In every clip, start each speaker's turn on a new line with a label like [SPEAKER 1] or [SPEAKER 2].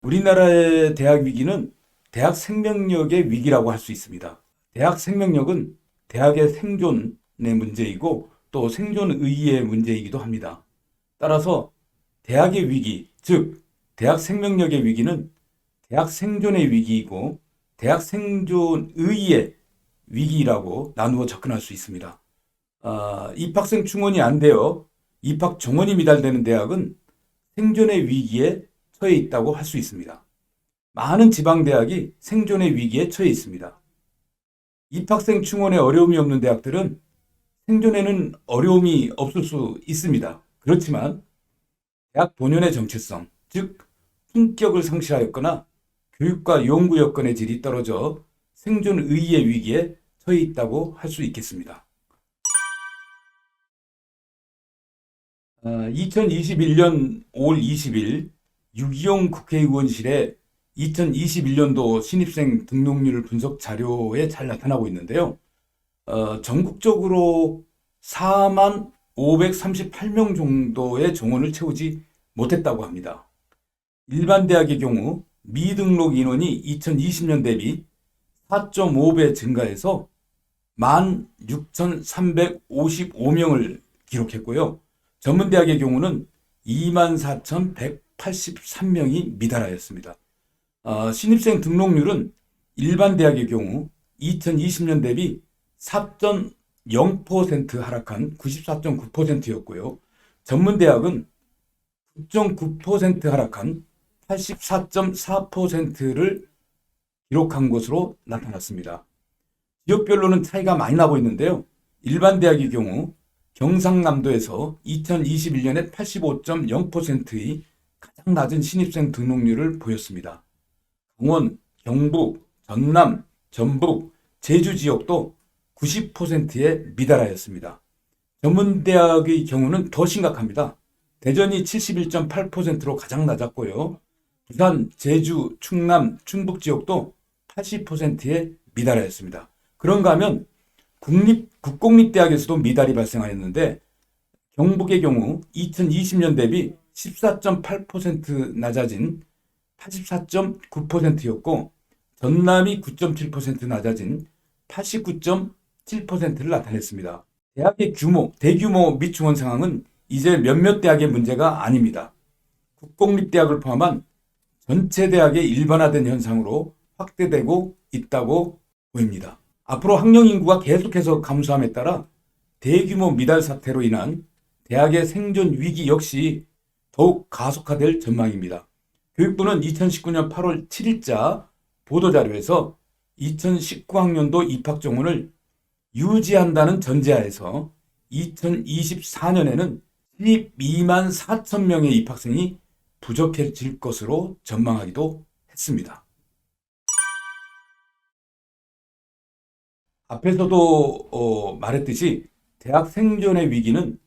[SPEAKER 1] 우리나라의 대학 위기는 대학 생명력의 위기라고 할 수 있습니다. 대학 생명력은 대학의 생존의 문제이고 또 생존의의 문제이기도 합니다. 따라서 대학의 위기, 즉 대학 생명력의 위기는 대학 생존의 위기이고 대학 생존의의 위기라고 나누어 접근할 수 있습니다. 입학생 충원이 안 되어 입학 정원이 미달되는 대학은 생존의 위기에 처해 있다고 할 수 있습니다. 많은 지방대학이 생존의 위기에 처해 있습니다. 입학생 충원에 어려움이 없는 대학들은 생존에는 어려움이 없을 수 있습니다. 그렇지만 대학 본연의 정체성, 즉 품격을 상실하였거나 교육과 연구 여건의 질이 떨어져 생존의의 위기에 처해 있다고 할 수 있겠습니다. 2021년 5월 20일 유기용 국회의원실에 2021년도 신입생 등록률 분석 자료에 잘 나타나고 있는데요. 전국적으로 4만 538명 정도의 정원을 채우지 못했다고 합니다. 일반 대학의 경우 미등록 인원이 2020년 대비 4.5배 증가해서 16,355명을 기록했고요. 전문대학의 경우는 24,183명이 미달하였습니다. 신입생 등록률은 일반 대학의 경우 2020년 대비 4.0% 하락한 94.9%였고요. 전문대학은 9.9% 하락한 84.4%를 기록한 것으로 나타났습니다. 지역별로는 차이가 많이 나고 있는데요. 일반 대학의 경우 경상남도에서 2021년에 85.0%의 가장 낮은 신입생 등록률을 보였습니다. 강원, 경북, 전남, 전북, 제주 지역도 90%에 미달하였습니다. 전문대학의 경우는 더 심각합니다. 대전이 71.8%로 가장 낮았고요. 부산, 제주, 충남, 충북 지역도 80%에 미달하였습니다. 그런가 하면 국공립대학에서도 미달이 발생하였는데 경북의 경우 2020년 대비 14.8% 낮아진 84.9%였고 전남이 9.7% 낮아진 89.7%를 나타냈습니다. 대학의 대규모 미충원 상황은 이제 몇몇 대학의 문제가 아닙니다. 국공립대학을 포함한 전체 대학의 일반화된 현상으로 확대되고 있다고 보입니다. 앞으로 학령 인구가 계속해서 감소함에 따라 대규모 미달 사태로 인한 대학의 생존 위기 역시 더욱 가속화될 전망입니다. 교육부는 2019년 8월 7일자 보도자료에서 2019학년도 입학 정원을 유지한다는 전제하에서 2024년에는 12만 4천 명의 입학생이 부족해질 것으로 전망하기도 했습니다. 앞에서도 말했듯이 대학 생존의 위기는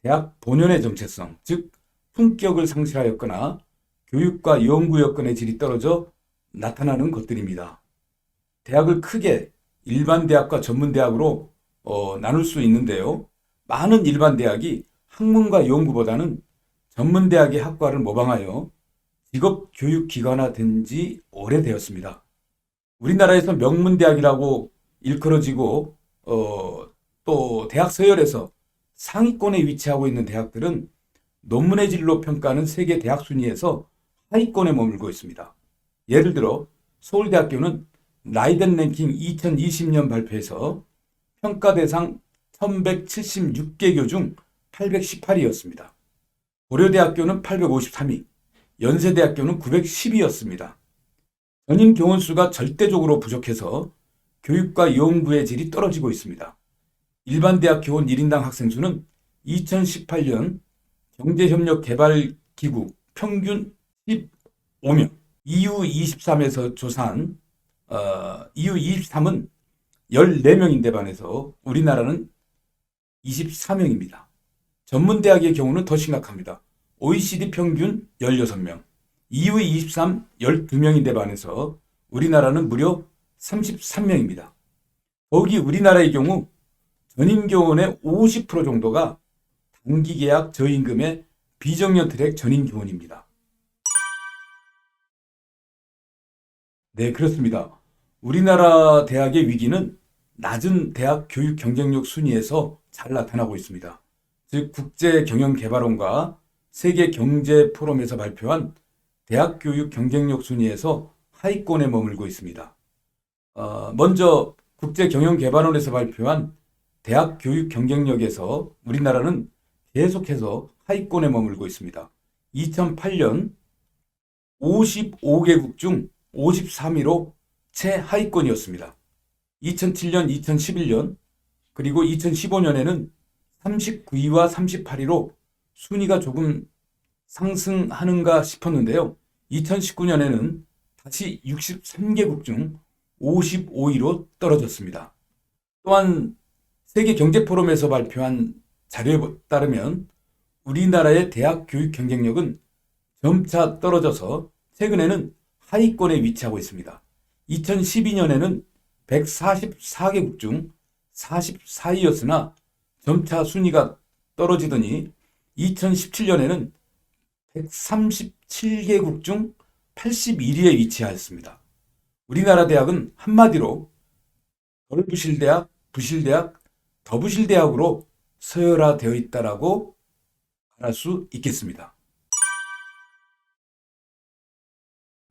[SPEAKER 1] 대학 본연의 정체성, 즉 품격을 상실하였거나 교육과 연구 여건의 질이 떨어져 나타나는 것들입니다. 대학을 크게 일반 대학과 전문 대학으로 나눌 수 있는데요. 많은 일반 대학이 학문과 연구보다는 전문 대학의 학과를 모방하여 직업 교육 기관화된 지 오래되었습니다. 우리나라에서 명문대학이라고 일컬어지고 또 대학 서열에서 상위권에 위치하고 있는 대학들은 논문의 질로 평가하는 세계 대학 순위에서 하위권에 머물고 있습니다. 예를 들어 서울대학교는 라이덴 랭킹 2020년 발표에서 평가 대상 1176개교 중 818위였습니다. 고려대학교는 853위, 연세대학교는 910위였습니다. 전임 교원 수가 절대적으로 부족해서 교육과 연구의 질이 떨어지고 있습니다. 일반 대학 교원 1인당 학생 수는 2018년 경제협력개발기구 평균 15명, EU23에서 조사한 EU23은 14명인데 반해서 우리나라는 24명입니다. 전문대학의 경우는 더 심각합니다. OECD 평균 16명, EU23 12명인데 반해서 우리나라는 무려 33명입니다. 더욱이 우리나라의 경우 전임교원의 50% 정도가 단기계약 저임금의 비정년 트랙 전임교원입니다. 네, 그렇습니다. 우리나라 대학의 위기는 낮은 대학 교육 경쟁력 순위에서 잘 나타나고 있습니다. 즉, 국제경영개발원과 세계경제포럼에서 발표한 대학 교육 경쟁력 순위에서 하위권에 머물고 있습니다. 먼저 국제경영개발원에서 발표한 대학 교육 경쟁력에서 우리나라는 계속해서 하위권에 머물고 있습니다. 2008년 55개국 중 53위로 최하위권이었습니다. 2007년, 2011년, 그리고 2015년에는 39위와 38위로 순위가 조금 상승하는가 싶었는데요. 2019년에는 다시 63개국 중 55위로 떨어졌습니다. 또한 세계경제포럼에서 발표한 자료에 따르면 우리나라의 대학 교육 경쟁력은 점차 떨어져서 최근에는 하위권에 위치하고 있습니다. 2012년에는 144개국 중 44위였으나 점차 순위가 떨어지더니 2017년에는 137개국 중 81위에 위치하였습니다. 우리나라 대학은 한마디로 덜부실대학, 부실대학, 더부실대학으로 서열화되어 있다라고 말할 수 있겠습니다.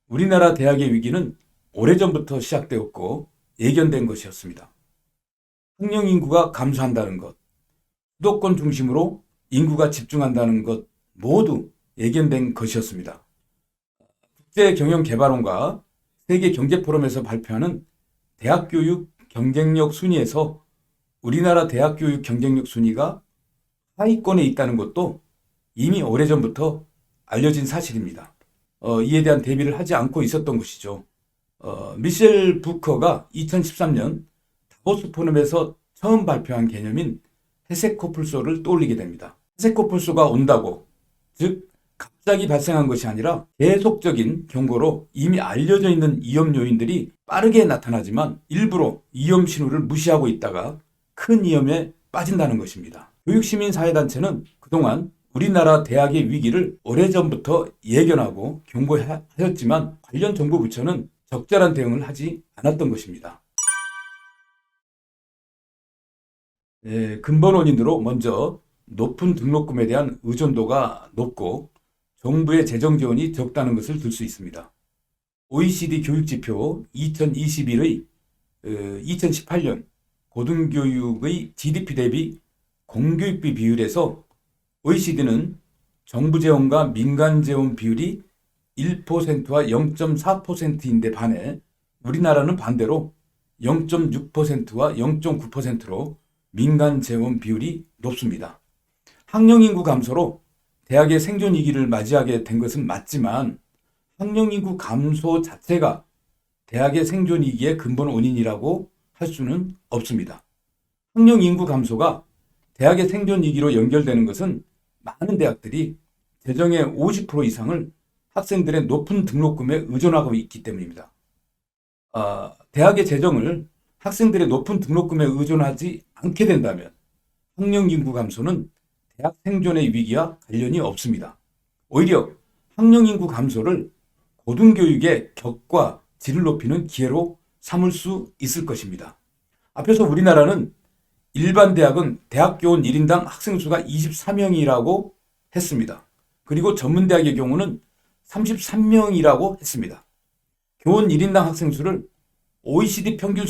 [SPEAKER 1] 우리나라 대학의 위기는 오래전부터 시작되었고 예견된 것이었습니다. 학령 인구가 감소한다는 것, 수도권 중심으로 인구가 집중한다는 것 모두 예견된 것이었습니다. 국제경영개발원과 세계경제포럼에서 발표하는 대학교육 경쟁력 순위에서 우리나라 대학교육 경쟁력 순위가 하위권에 있다는 것도 이미 오래전부터 알려진 사실입니다. 이에 대한 대비를 하지 않고 있었던 것이죠. 미셸 부커가 2013년 다보스 포럼에서 처음 발표한 개념인 헤세코플소를 떠올리게 됩니다. 헤세코플소가 온다고, 즉 갑자기 발생한 것이 아니라 계속적인 경고로 이미 알려져 있는 위험 요인들이 빠르게 나타나지만 일부러 위험 신호를 무시하고 있다가 큰 위험에 빠진다는 것입니다. 교육시민사회단체는 그동안 우리나라 대학의 위기를 오래전부터 예견하고 경고하였지만 관련 정부 부처는 적절한 대응을 하지 않았던 것입니다. 근본 원인으로 먼저 높은 등록금에 대한 의존도가 높고 정부의 재정 지원이 적다는 것을 들 수 있습니다. OECD 교육지표 2021의 2018년 고등교육의 GDP 대비 공교육비 비율에서 OECD는 정부 재원과 민간 재원 비율이 1%와 0.4%인데 반해 우리나라는 반대로 0.6%와 0.9%로 민간 재원 비율이 높습니다. 학령 인구 감소로 대학의 생존 위기를 맞이하게 된 것은 맞지만 학령 인구 감소 자체가 대학의 생존 위기의 근본 원인이라고 할 수는 없습니다. 학령 인구 감소가 대학의 생존 위기로 연결되는 것은 많은 대학들이 재정의 50% 이상을 학생들의 높은 등록금에 의존하고 있기 때문입니다. 대학의 재정을 학생들의 높은 등록금에 의존하지 않게 된다면 학령 인구 감소는 대학 생존의 위기와 관련이 없습니다. 오히려 학령 인구 감소를 고등교육의 격과 질을 높이는 기회로 삼을 수 있을 것입니다. 앞에서 우리나라는 일반 대학은 대학 교원 1인당 학생 수가 23명이라고 했습니다. 그리고 전문대학의 경우는 33명이라고 했습니다. 교원 1인당 학생 수를 OECD 평균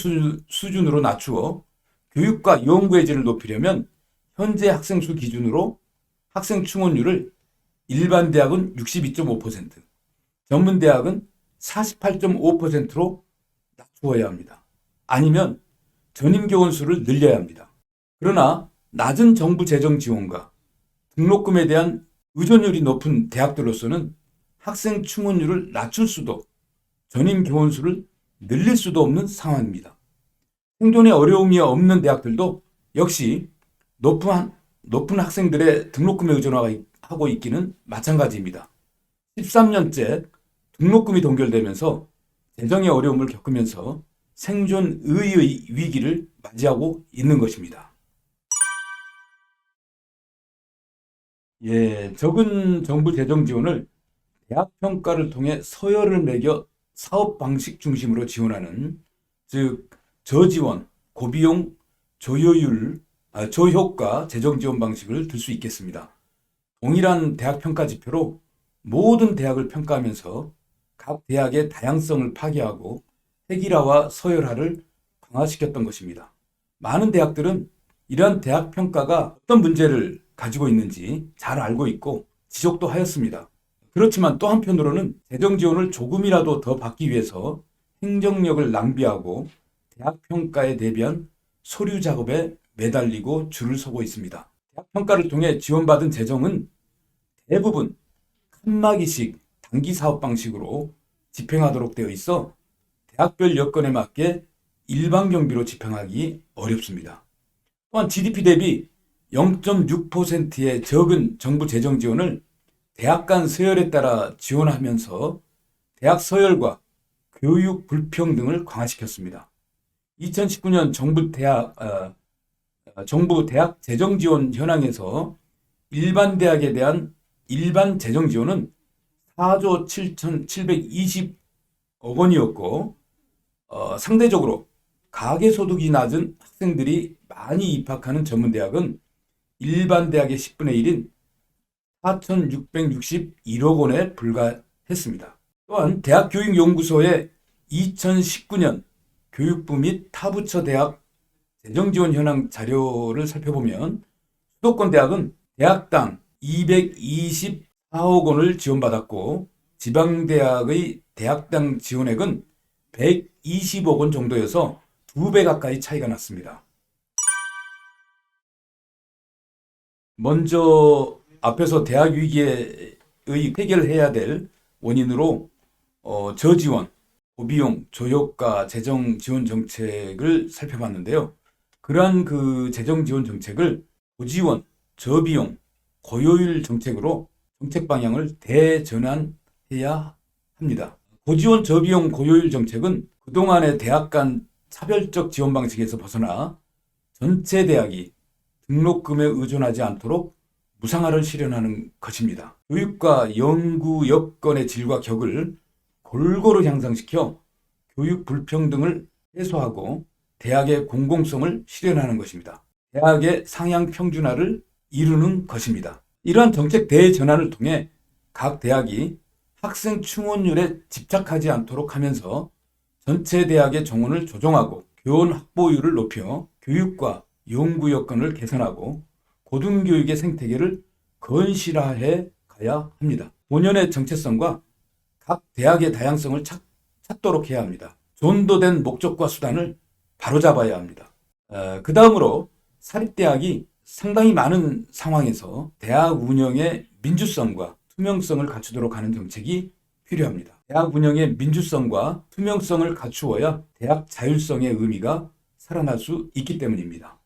[SPEAKER 1] 수준으로 낮추어 교육과 연구의 질을 높이려면 현재 학생 수 기준으로 학생 충원율을 일반 대학은 62.5%, 전문 대학은 48.5%로 낮추어야 합니다. 아니면 전임 교원 수를 늘려야 합니다. 그러나 낮은 정부 재정 지원과 등록금에 대한 의존율이 높은 대학들로서는 학생 충원율을 낮출 수도 전임 교원 수를 늘릴 수도 없는 상황입니다. 생존에 어려움이 없는 대학들도 역시 높은 학생들의 등록금에 의존하고 있기는 마찬가지입니다. 13년째 등록금이 동결되면서 재정의 어려움을 겪으면서 생존의 위기를 맞이하고 있는 것입니다. 적은 정부 재정 지원을 대학 평가를 통해 서열을 매겨 사업 방식 중심으로 지원하는, 즉 저지원, 고비용, 저효과 재정 지원 방식을 들 수 있겠습니다. 동일한 대학 평가 지표로 모든 대학을 평가하면서 각 대학의 다양성을 파괴하고 획일화와 서열화를 강화시켰던 것입니다. 많은 대학들은 이러한 대학 평가가 어떤 문제를 가지고 있는지 잘 알고 있고 지적도 하였습니다. 그렇지만 또 한편으로는 재정 지원을 조금이라도 더 받기 위해서 행정력을 낭비하고 대학 평가에 대비한 서류 작업에 매달리고 줄을 서고 있습니다. 대학 평가를 통해 지원받은 재정은 대부분 칸막이식 단기 사업 방식으로 집행하도록 되어 있어 대학별 여건에 맞게 일반 경비로 집행하기 어렵습니다. 또한 GDP 대비 0.6%의 적은 정부 재정 지원을 대학 간 서열에 따라 지원하면서 대학 서열과 교육 불평등을 강화시켰습니다. 2019년 정부 대학 재정 지원 현황에서 일반 대학에 대한 일반 재정 지원은 4조 7,720억 원이었고, 상대적으로 가계소득이 낮은 학생들이 많이 입학하는 전문대학은 일반 대학의 10분의 1인 4,661억 원에 불과했습니다. 또한 대학교육연구소의 2019년 교육부 및 타부처 대학 재정지원 현황 자료를 살펴보면 수도권 대학은 대학당 224억 원을 지원받았고 지방대학의 대학당 지원액은 120억 원 정도여서 2배 가까이 차이가 났습니다. 먼저 앞에서 대학 위기의 해결해야 될 원인으로 저지원, 고비용, 저효과 재정 지원 정책을 살펴봤는데요. 그러한 그 재정 지원 정책을 고지원, 저비용, 고효율 정책으로 정책 방향을 대전환해야 합니다. 고지원, 저비용, 고효율 정책은 그동안의 대학 간 차별적 지원 방식에서 벗어나 전체 대학이 등록금에 의존하지 않도록 무상화를 실현하는 것입니다. 교육과 연구 여건의 질과 격을 골고루 향상시켜 교육 불평등을 해소하고 대학의 공공성을 실현하는 것입니다. 대학의 상향 평준화를 이루는 것입니다. 이러한 정책 대전환을 통해 각 대학이 학생 충원율에 집착하지 않도록 하면서 전체 대학의 정원을 조정하고 교원 확보율을 높여 교육과 연구 여건을 개선하고 고등교육의 생태계를 건실화해 가야 합니다. 본연의 정체성과 각 대학의 다양성을 찾도록 해야 합니다. 존도된 목적과 수단을 바로잡아야 합니다. 그 다음으로 사립대학이 상당히 많은 상황에서 대학 운영의 민주성과 투명성을 갖추도록 하는 정책이 필요합니다. 대학 운영의 민주성과 투명성을 갖추어야 대학 자율성의 의미가 살아날 수 있기 때문입니다.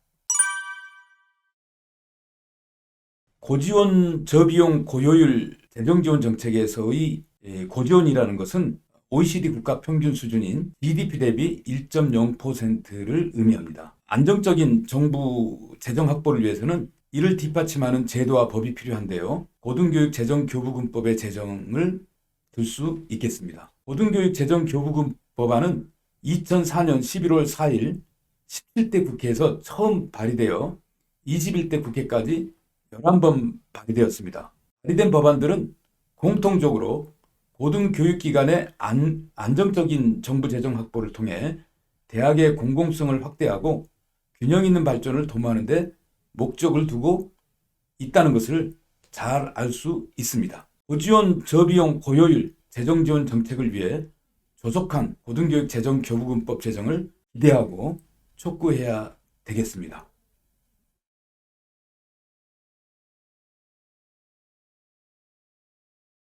[SPEAKER 1] 고지원, 저비용, 고효율 재정지원 정책에서의 고지원이라는 것은 OECD 국가 평균 수준인 GDP 대비 1.0%를 의미합니다. 안정적인 정부 재정 확보를 위해서는 이를 뒷받침하는 제도와 법이 필요한데요. 고등교육 재정 교부금법의 제정을 들 수 있겠습니다. 고등교육 재정 교부금 법안은 2004년 11월 4일 17대 국회에서 처음 발의되어 21대 국회까지 11번 발의되었습니다. 발의된 법안들은 공통적으로 고등교육기관의 안정적인 정부 재정 확보를 통해 대학의 공공성을 확대하고 균형 있는 발전을 도모하는 데 목적을 두고 있다는 것을 잘 알 수 있습니다. 고지원, 저비용, 고효율 재정지원 정책을 위해 조속한 고등교육 재정 교부금법 제정을 기대하고 촉구해야 되겠습니다.